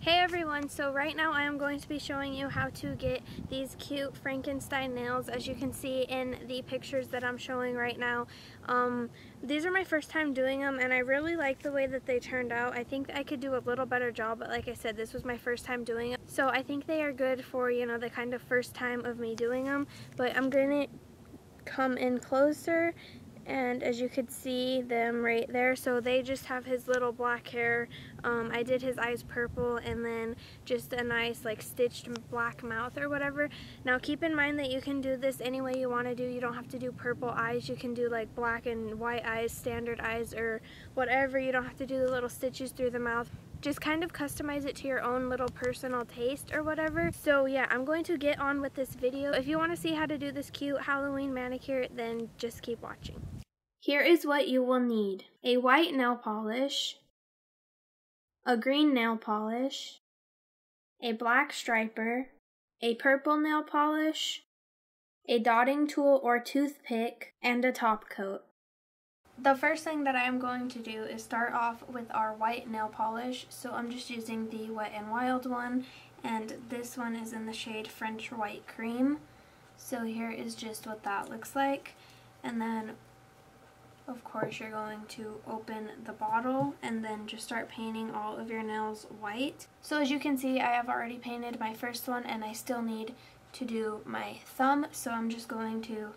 Hey everyone, so right now I am going to be showing you how to get these cute Frankenstein nails, as you can see in the pictures that I'm showing right now. These are my first time doing them and I really like the way that they turned out. I think I could do a little better job, but like I said, this was my first time doing it. So I think they are good for, you know, the kind of first time of me doing them. But I'm going to come in closer, and as you could see them right there, so they just have his little black hair. I did his eyes purple and then just a nice like stitched black mouth or whatever. Now keep in mind that you can do this any way you want to do. You don't have to do purple eyes. You can do like black and white eyes, standard eyes, or whatever. You don't have to do the little stitches through the mouth. Just kind of customize it to your own little personal taste or whatever. So yeah, I'm going to get on with this video. If you want to see how to do this cute Halloween manicure, then just keep watching. Here is what you will need: a white nail polish, a green nail polish, a black striper, a purple nail polish, a dotting tool or toothpick, and a top coat. The first thing that I am going to do is start off with our white nail polish. So I'm just using the Wet n Wild one, and this one is in the shade French White Cream. So here is just what that looks like. And then of course you're going to open the bottle and then just start painting all of your nails white. So as you can see, I have already painted my first one and I still need to do my thumb. So I'm just going to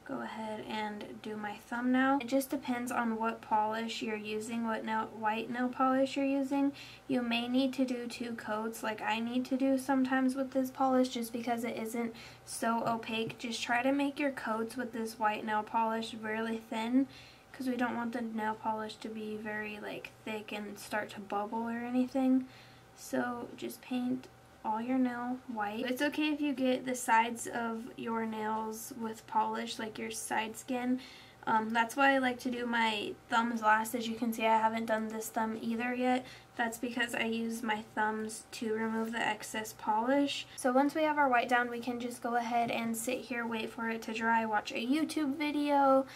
go ahead and do my thumb now. It just depends on what polish you're using, what white nail polish you're using. You may need to do 2 coats like I need to do sometimes with this polish, just because it isn't so opaque. Just try to make your coats with this white nail polish really thin, because we don't want the nail polish to be very like thick and start to bubble or anything. So just paint all your nail white. It's okay if you get the sides of your nails with polish, like your side skin. That's why I like to do my thumbs last. As you can see, I haven't done this thumb either yet. That's because I use my thumbs to remove the excess polish. So once we have our white down, we can just go ahead and sit here, wait for it to dry, watch a YouTube video,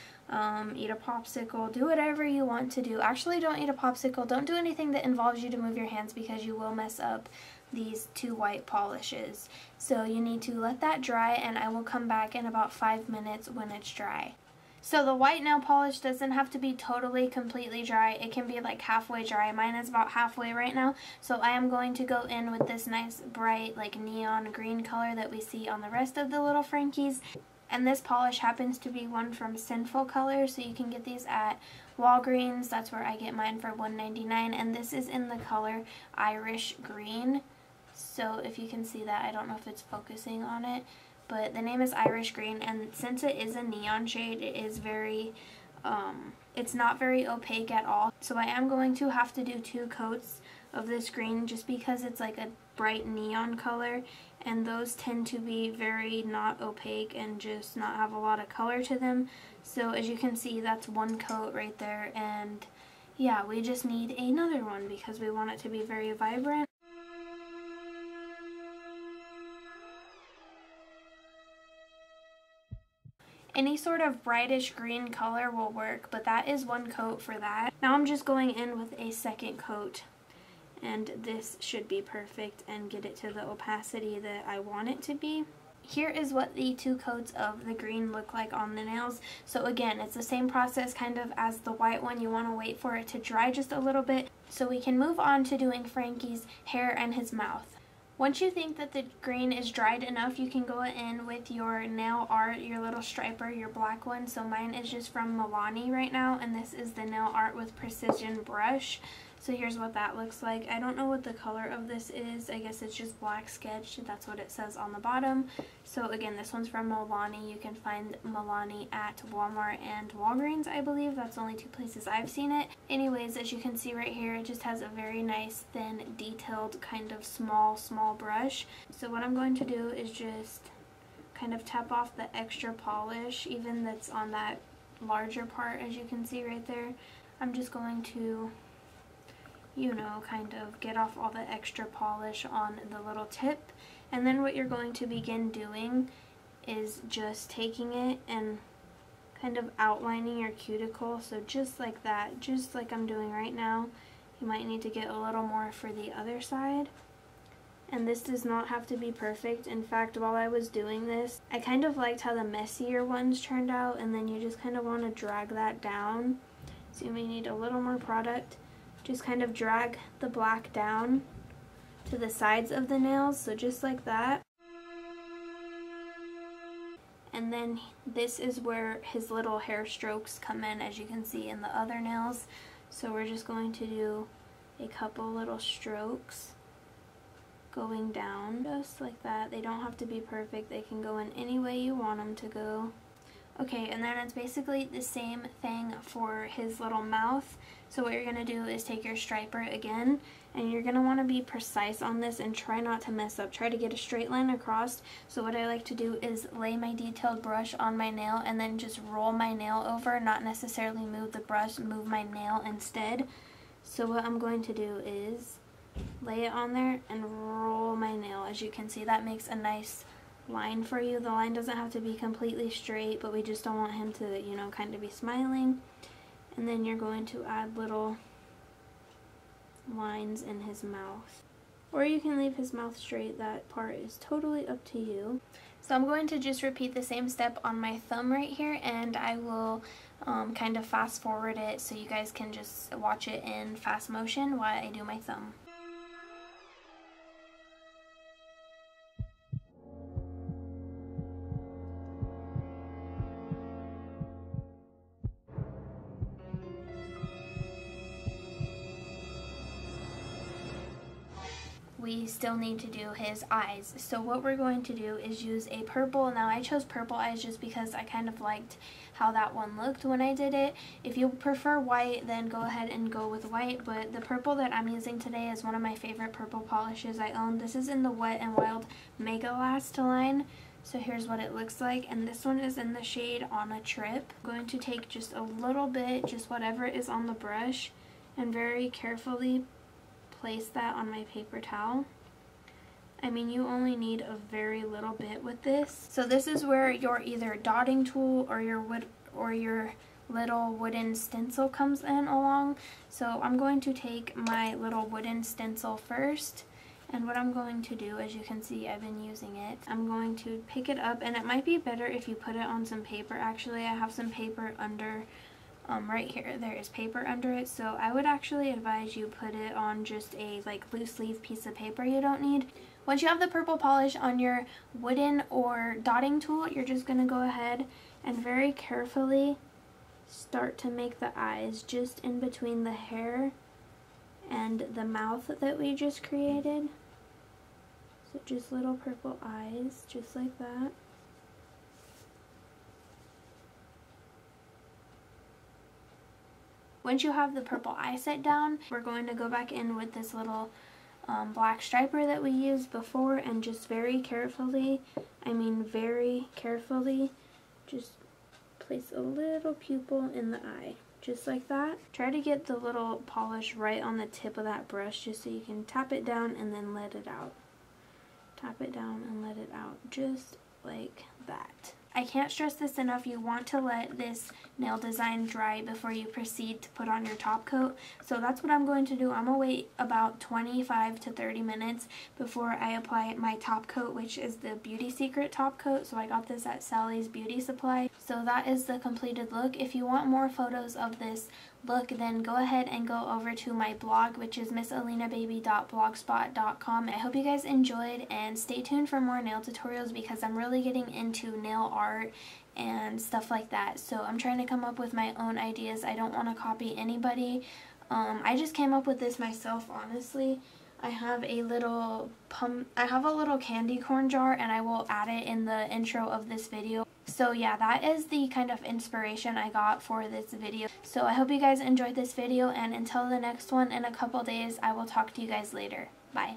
eat a popsicle, do whatever you want to do. Actually, don't eat a popsicle. Don't do anything that involves you to move your hands, because you will mess up these 2 white polishes. So you need to let that dry, and I will come back in about 5 minutes when it's dry. So the white nail polish doesn't have to be totally completely dry. It can be like halfway dry. Mine is about halfway right now. So I am going to go in with this nice bright like neon green color that we see on the rest of the little Frankies. And this polish happens to be one from Sinful colors, so you can get these at Walgreens. That's where I get mine for $1.99, and this is in the color Irish Green. So if you can see that, I don't know if it's focusing on it, but the name is Irish Green, and since it is a neon shade, it is very, it's not very opaque at all. So I am going to have to do 2 coats of this green, just because it's like a bright neon color, and those tend to be very not opaque and just not have a lot of color to them. So as you can see, that's 1 coat right there, and yeah, we just need another one because we want it to be very vibrant. Any sort of brightish green color will work, but that is 1 coat for that. Now I'm just going in with a 2nd coat, and this should be perfect and get it to the opacity that I want it to be. Here is what the 2 coats of the green look like on the nails. So again, it's the same process kind of as the white one. You want to wait for it to dry just a little bit so we can move on to doing Frankie's hair and his mouth. Once you think that the green is dried enough, you can go in with your nail art, your little striper, your black one. So mine is just from Milani right now, and this is the nail art with precision brush. So here's what that looks like. I don't know what the color of this is. I guess it's just black sketched. That's what it says on the bottom. So again, this one's from Milani. You can find Milani at Walmart and Walgreens, I believe. That's only 2 places I've seen it. Anyways, as you can see right here, it just has a very nice, thin, detailed, kind of small brush. So what I'm going to do is just kind of tap off the extra polish, even that's on that larger part, as you can see right there. I'm just going to, you know, kind of get off all the extra polish on the little tip. And then what you're going to begin doing is just taking it and kind of outlining your cuticle. So just like that, just like I'm doing right now. You might need to get a little more for the other side. And this does not have to be perfect. In fact, while I was doing this, I kind of liked how the messier ones turned out, and then you just kind of want to drag that down. So you may need a little more product. Just kind of drag the black down to the sides of the nails, so just like that. And then this is where his little hair strokes come in, as you can see in the other nails. So we're just going to do a couple little strokes going down, just like that. They don't have to be perfect. They can go in any way you want them to go. Okay, and then it's basically the same thing for his little mouth. So what you're going to do is take your striper again, and you're going to want to be precise on this and try not to mess up. Try to get a straight line across. So what I like to do is lay my detailed brush on my nail and then just roll my nail over, not necessarily move the brush, move my nail instead. So what I'm going to do is lay it on there and roll my nail. As you can see, that makes a nice line for you. The line doesn't have to be completely straight, but we just don't want him to, you know, kind of be smiling. And then you're going to add little lines in his mouth. Or you can leave his mouth straight. That part is totally up to you. So I'm going to just repeat the same step on my thumb right here, and I will kind of fast forward it so you guys can just watch it in fast motion while I do my thumb. We still need to do his eyes. So what we're going to do is use a purple. Now I chose purple eyes just because I kind of liked how that one looked when I did it. If you prefer white, then go ahead and go with white, but the purple that I'm using today is one of my favorite purple polishes I own. This is in the Wet n Wild Mega Last line. So here's what it looks like, and this one is in the shade On a Trip. I'm going to take just a little bit, just whatever is on the brush, and very carefully place that on my paper towel. I mean, you only need a very little bit with this. So this is where your either dotting tool or your little wooden stencil comes in along. So I'm going to take my little wooden stencil first, and what I'm going to do, as you can see, I've been using it. I'm going to pick it up, and it might be better if you put it on some paper. Actually, I have some paper under right here. There is paper under it, so I would actually advise you put it on just a loose leaf piece of paper you don't need. Once you have the purple polish on your wooden or dotting tool, you're just going to go ahead and very carefully start to make the eyes just in between the hair and the mouth that we just created. So just little purple eyes, just like that. Once you have the purple eye set down, we're going to go back in with this little black striper that we used before, and just very carefully, just place a little pupil in the eye, just like that. Try to get the little polish right on the tip of that brush, just so you can tap it down and then let it out. Tap it down and let it out, just like that. I can't stress this enough, you want to let this nail design dry before you proceed to put on your top coat. So that's what I'm going to do. I'm going to wait about 25 to 30 minutes before I apply my top coat, which is the Beauty Secret top coat. So I got this at Sally's Beauty Supply. So that is the completed look. If you want more photos of this look, then go ahead and go over to my blog, which is MissAleenaBaby.blogspot.com. I hope you guys enjoyed, and stay tuned for more nail tutorials because I'm really getting into nail art and stuff like that. So I'm trying to come up with my own ideas. I don't want to copy anybody. I just came up with this myself, honestly. I have a little candy corn jar, and I will add it in the intro of this video. So yeah, that is the kind of inspiration I got for this video. So I hope you guys enjoyed this video, and until the next one in a couple days, I will talk to you guys later. Bye.